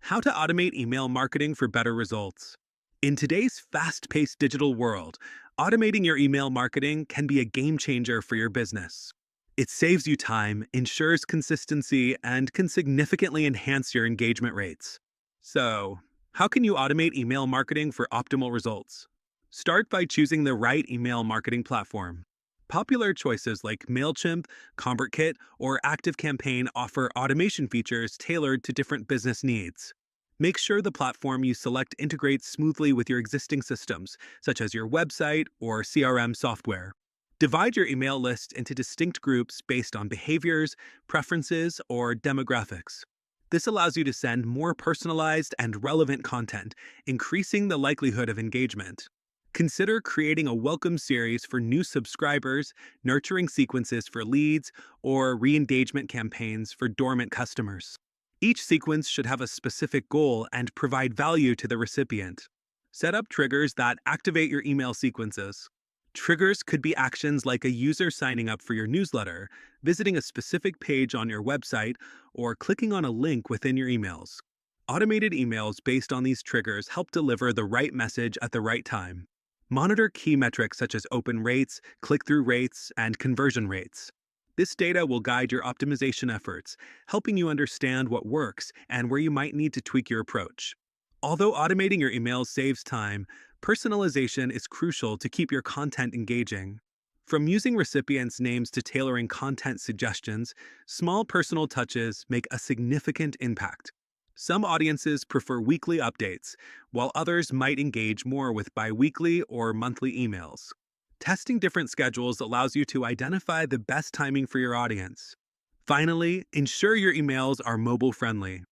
How to automate email marketing for better results. In today's fast paced digital world, automating your email marketing can be a game changer for your business. It saves you time, ensures consistency, and can significantly enhance your engagement rates. So, how can you automate email marketing for optimal results? Start by choosing the right email marketing platform. Popular choices like MailChimp, ConvertKit, or ActiveCampaign offer automation features tailored to different business needs. Make sure the platform you select integrates smoothly with your existing systems, such as your website or CRM software. Divide your email list into distinct groups based on behaviors, preferences, or demographics. This allows you to send more personalized and relevant content, increasing the likelihood of engagement. Consider creating a welcome series for new subscribers, nurturing sequences for leads, or re engagement campaigns for dormant customers. Each sequence should have a specific goal and provide value to the recipient. Set up triggers that activate your email sequences. Triggers could be actions like a user signing up for your newsletter, visiting a specific page on your website, or clicking on a link within your emails. Automated emails based on these triggers help deliver the right message at the right time. Monitor key metrics such as open rates, click through rates, and conversion rates. This data will guide your optimization efforts, helping you understand what works and where you might need to tweak your approach. Although automating your emails saves time, personalization is crucial to keep your content engaging. From using recipients' names to tailoring content suggestions, small personal touches make a significant impact. Some audiences prefer weekly updates, while others might engage more with bi-weekly or monthly emails. Testing different schedules allows you to identify the best timing for your audience. Finally, ensure your emails are mobile friendly.